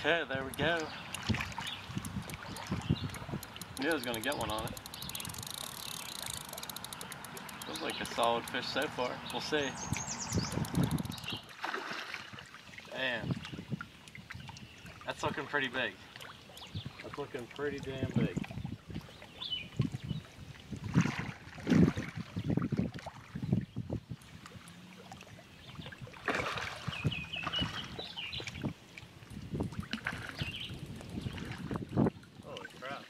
Okay, there we go. Knew I was gonna get one on it. Looks like a solid fish so far. We'll see. Man, that's looking pretty big. That's looking pretty damn big. Holy crap.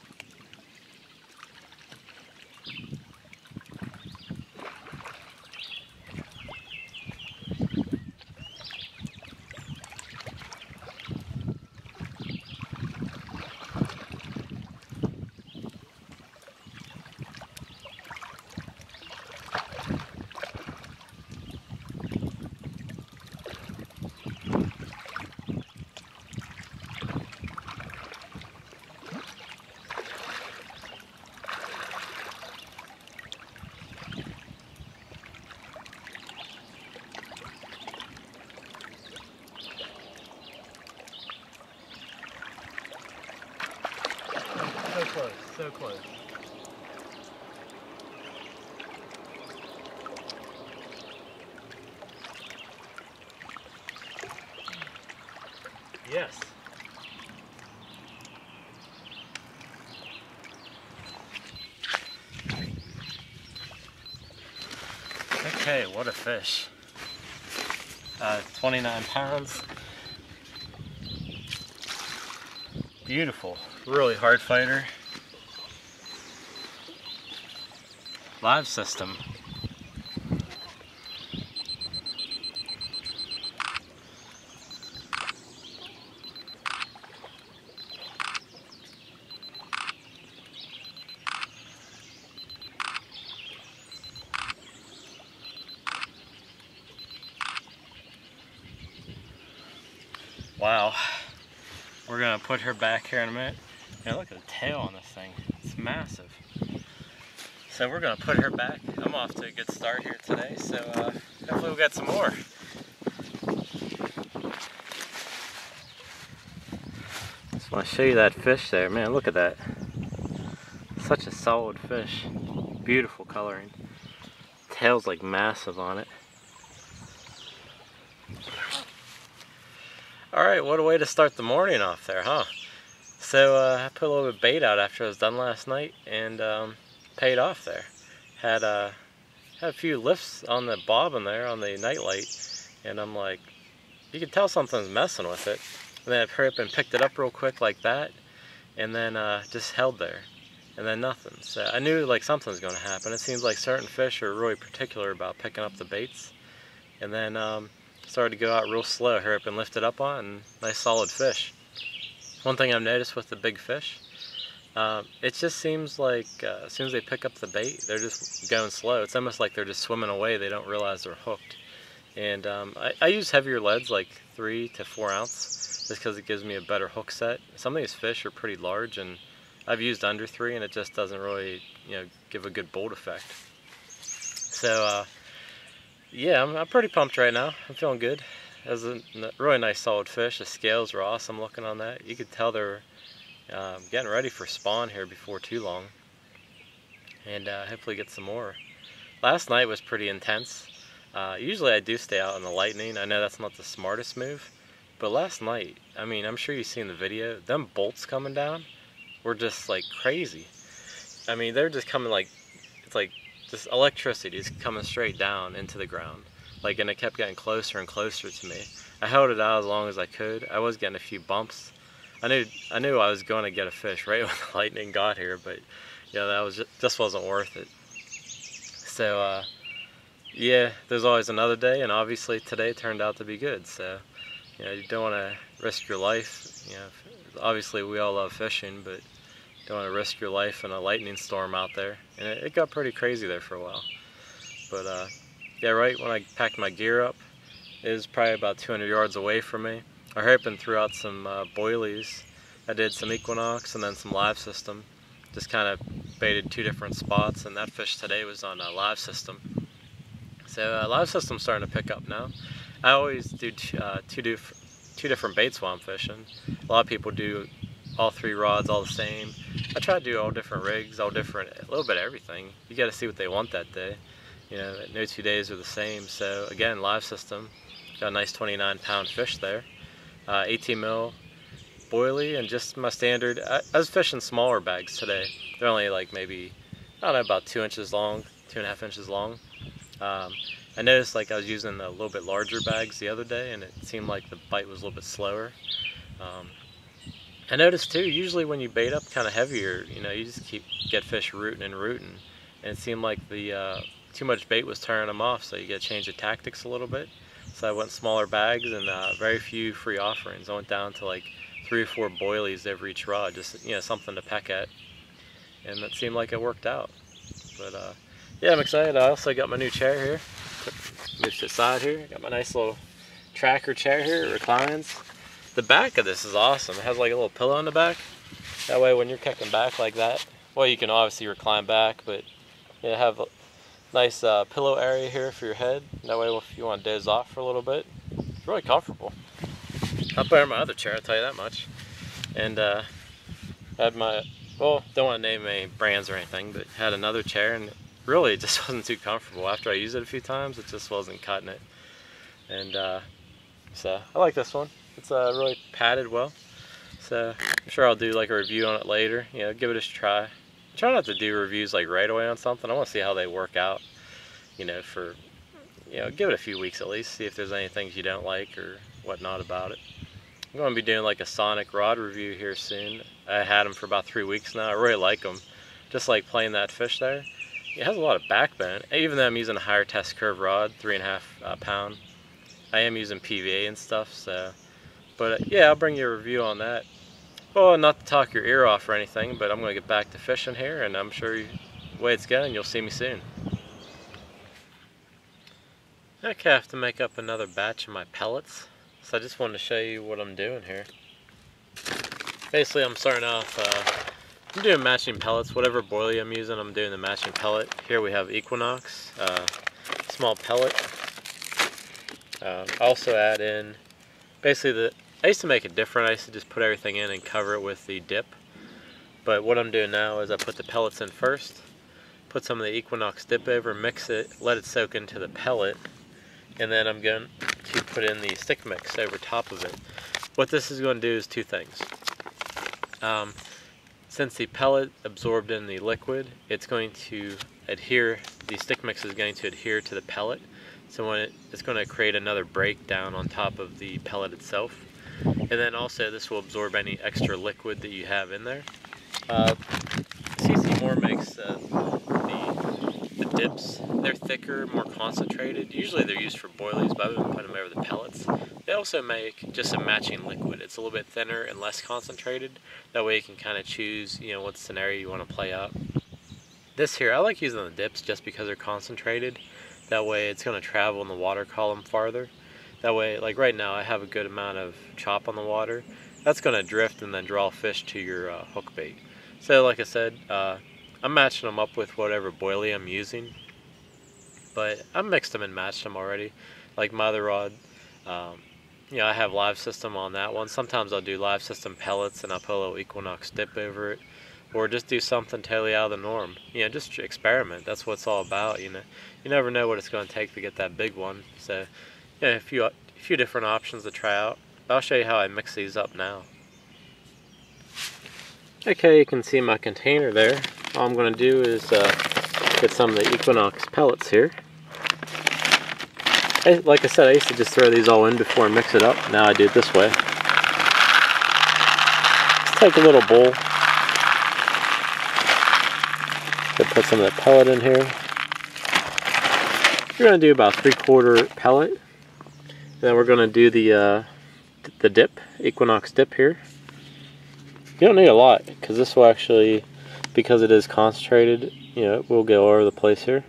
So close, so close. Yes. Okay, what a fish. 29 pounds. Beautiful, really hard fighter. Live System. Wow. We're gonna put her back here in a minute. Now look at the tail on this thing. It's massive. So we're gonna put her back. I'm off to a good start here today, so hopefully we'll get some more. Just want to show you that fish there. Man, look at that. Such a solid fish. Beautiful coloring. Tail's like massive on it. Alright, what a way to start the morning off there, huh? So I put a little bit of bait out after I was done last night and paid off there. Had a few lifts on the bobbin there on the nightlight, and I'm like, you can tell something's messing with it. And then I hurried up and picked it up real quick like that, and then just held there, and then nothing. So I knew like something's going to happen. It seems like certain fish are really particular about picking up the baits, and then started to go out real slow. Hurry up and lift it up on, and nice solid fish. One thing I've noticed with the big fish, it just seems like as soon as they pick up the bait, they're just going slow. It's almost like they're just swimming away. They don't realize they're hooked. And I use heavier leads, like 3 to 4 ounce, just because it gives me a better hook set. Some of these fish are pretty large, and I've used under 3, and it just doesn't really, give a good bolt effect. So yeah, I'm pretty pumped right now. I'm feeling good. It was a really nice solid fish. The scales were awesome looking on that. You could tell they're getting ready for spawn here before too long. And hopefully get some more. Last night was pretty intense. Usually I do stay out in the lightning. I know that's not the smartest move. But last night, I mean, I'm sure you've seen the video. Them bolts coming down were just like crazy. I mean, they're just coming like, it's like just electricity is coming straight down into the ground. Like, and it kept getting closer and closer to me. I held it out as long as I could. I was getting a few bumps. I knew I was going to get a fish right when the lightning got here, but that was just wasn't worth it. So yeah, there's always another day, and obviously today turned out to be good. So you don't want to risk your life. Obviously we all love fishing, but you don't want to risk your life in a lightning storm out there. And it got pretty crazy there for a while. But yeah, right when I packed my gear up, it was probably about 200 yards away from me. I hurried up and threw out some boilies. I did some Equinox and then some Live System. Just kind of baited 2 different spots, and that fish today was on a Live System. So Live System's starting to pick up now. I always do 2 two different baits while I'm fishing. A lot of people do all 3 rods all the same. I try to do all different rigs, all different, a little bit of everything. You got to see what they want that day. You know, no 2 days are the same. So again, Live System, got a nice 29-pound fish there. 18 mil boilie, and just my standard. I was fishing smaller bags today. They're only like maybe, I don't know, about 2 inches long, 2.5 inches long. I noticed like I was using a little bit larger bags the other day, and it seemed like the bite was a little bit slower. I noticed too, usually when you bait up kind of heavier, you know, you just get fish rooting and rooting, and it seemed like the too much bait was turning them off, so you got to change the tactics a little bit. So I went smaller bags and very few free offerings. I went down to like 3 or 4 boilies over each rod, just, you know, something to peck at, and it seemed like it worked out. But yeah, I'm excited. I also got my new chair here. Move to the side here. Got my nice little tracker chair here. It reclines. The back of this is awesome. It has like a little pillow in the back. That way when you're kicking back like that, well, you can obviously recline back, but you have a nice pillow area here for your head. That way if you want to doze off for a little bit, it's really comfortable. Up there in my other chair, I'll tell you that much. And I had my, well, don't want to name any brands or anything, but had another chair, and really it just wasn't too comfortable. After I used it a few times, it just wasn't cutting it. And so I like this one. It's really padded well. So I'm sure I'll do like a review on it later. You know, give it a try. Try not to do reviews like right away on something. I want to see how they work out. You know, for, you know, give it a few weeks at least. See if there's any things you don't like or whatnot about it. I'm going to be doing like a Sonic rod review here soon. I had them for about 3 weeks now. I really like them. Just like playing that fish there. It has a lot of backbone. Even though I'm using a higher test curve rod, 3.5 pound, I am using PVA and stuff. So, but yeah, I'll bring you a review on that. Well, not to talk your ear off or anything, but I'm going to get back to fishing here, and I'm sure the way it's going, you'll see me soon. Okay, I have to make up another batch of my pellets. So I just wanted to show you what I'm doing here. Basically, I'm starting off, I'm doing matching pellets. Whatever boilie I'm using, I'm doing the matching pellet. Here we have Equinox, small pellet. I also add in, basically I used to make it different. I used to just put everything in and cover it with the dip. But what I'm doing now is I put the pellets in first, put some of the Equinox dip over, mix it, let it soak into the pellet, and then I'm going to put in the stick mix over top of it. What this is going to do is 2 things. Since the pellet absorbed in the liquid, it's going to adhere, the stick mix is going to adhere to the pellet. So when it's going to create another breakdown on top of the pellet itself. And then also this will absorb any extra liquid that you have in there. CC Moore makes the dips. They're thicker, more concentrated. Usually they're used for boilies, but I've been putting them over the pellets. They also make just a matching liquid. It's a little bit thinner and less concentrated. That way you can kind of choose, you know, what scenario you want to play out. This here, I like using the dips just because they're concentrated. That way it's going to travel in the water column farther. That way, like right now, I have a good amount of chop on the water. That's going to drift and then draw fish to your hook bait. So like I said, I'm matching them up with whatever boilie I'm using. But I mixed them and matched them already. Like my other rod, you know, I have Live System on that one. Sometimes I'll do Live System pellets and I'll put a little Equinox dip over it. Or just do something totally out of the norm. You know, just experiment. That's what it's all about, you know. You never know what it's going to take to get that big one. So, you know, a few different options to try out. I'll show you how I mix these up now. Okay, you can see my container there. All I'm going to do is get some of the Equinox pellets here. Like I said, I used to just throw these all in before I mix it up. Now I do it this way. Let's take a little bowl. Put some of that pellet in here. We're going to do about 3/4 pellet. Then we're going to do the dip, Equinox dip here. You don't need a lot because this will actually, because it is concentrated, you know, it will go all over the place here.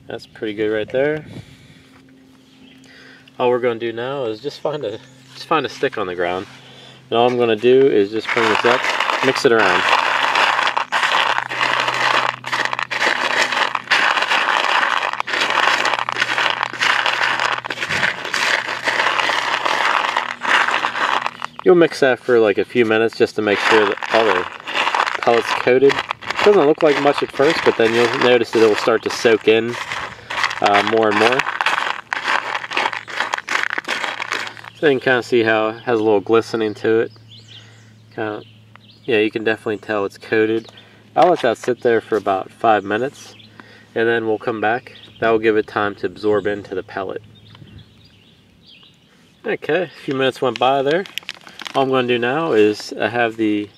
That's pretty good right there. All we're going to do now is just find a stick on the ground. And all I'm going to do is just bring this up, mix it around. You'll mix that for like a few minutes just to make sure that all the pellets coated. It doesn't look like much at first, but then you'll notice that it will start to soak in more and more. So you can kind of see how it has a little glistening to it. Kind of, yeah, you can definitely tell it's coated. I'll let that sit there for about 5 minutes, and then we'll come back. That will give it time to absorb into the pellet. Okay, a few minutes went by there. All I'm going to do now is I have the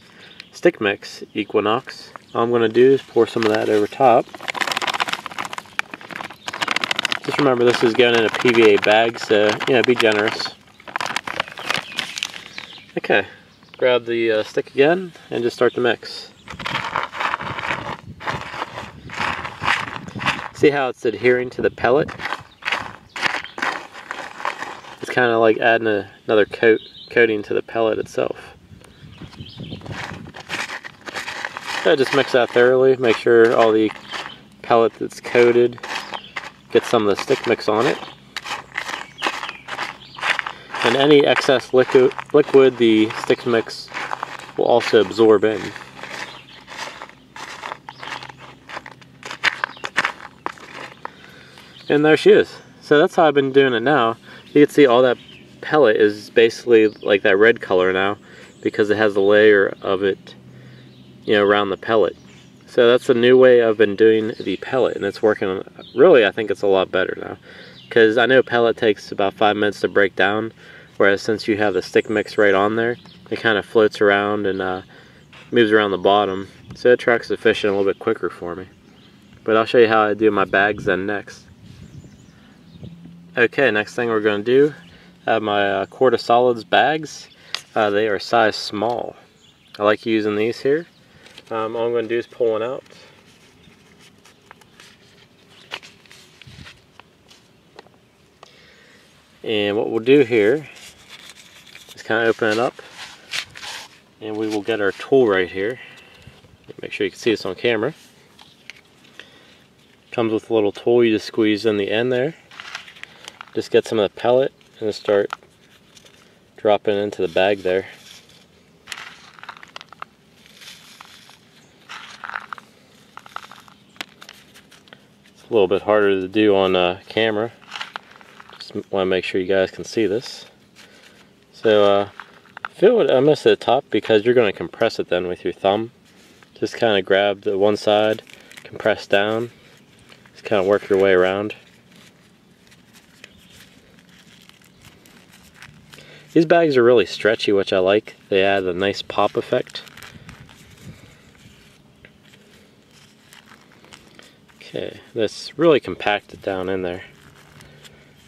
stick mix Equinox. All I'm going to do is pour some of that over top. Just remember, this is going in a PVA bag, so be generous. Okay, grab the stick again and just start the mix. See how it's adhering to the pellet? It's kind of like adding another coating to the pellet itself. So just mix that thoroughly, make sure all the pellet that's coated gets some of the stick mix on it. And any excess liquid the stick mix will also absorb in. And there she is. So that's how I've been doing it now. You can see all that pellet is basically like that red color now because it has a layer of it, around the pellet. So that's a new way I've been doing the pellet, and it's working. Really, I think it's a lot better now, because I know pellet takes about 5 minutes to break down, whereas since you have the stick mix right on there, it kind of floats around and moves around the bottom, so it tracks the fish in a little bit quicker for me. But I'll show you how I do my bags then next. Okay, next thing we're going to do, I have my Quart of Solids bags. They are size small. I like using these here. All I'm going to do is pull one out. And what we'll do here is kind of open it up, and we will get our tool right here. Make sure you can see this on camera. Comes with a little tool, you just squeeze in the end there. Just get some of the pellet and just start dropping into the bag there. It's a little bit harder to do on camera. Just want to make sure you guys can see this. So fill it almost to the top, because you're going to compress it then with your thumb. Just kind of grab the one side, compress down, just kind of work your way around. These bags are really stretchy, which I like. They add a nice pop effect. Okay, that's really compacted down in there.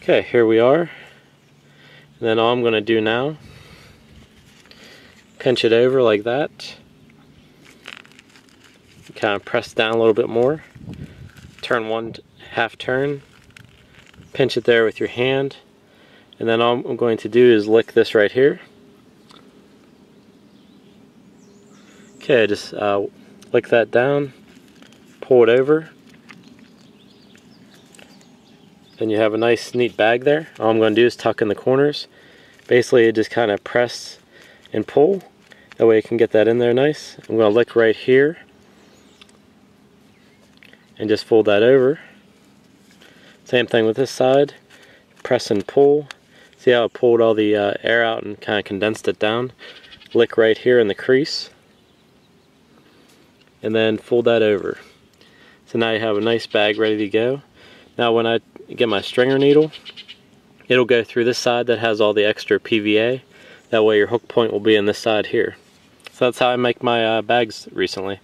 Okay, here we are. And then all I'm going to do now, pinch it over like that. Kind of press down a little bit more. Turn one half turn. Pinch it there with your hand. And then all I'm going to do is lick this right here. Okay, just lick that down, pull it over. Then you have a nice neat bag there. All I'm going to do is tuck in the corners. Basically, just kind of press and pull. That way you can get that in there nice. I'm going to lick right here and just fold that over. Same thing with this side. Press and pull. See how it pulled all the air out and kind of condensed it down? Lick right here in the crease. And then fold that over. So now you have a nice bag ready to go. Now when I get my stringer needle, it'll go through this side that has all the extra PVA. That way your hook point will be in this side here. So that's how I make my bags recently.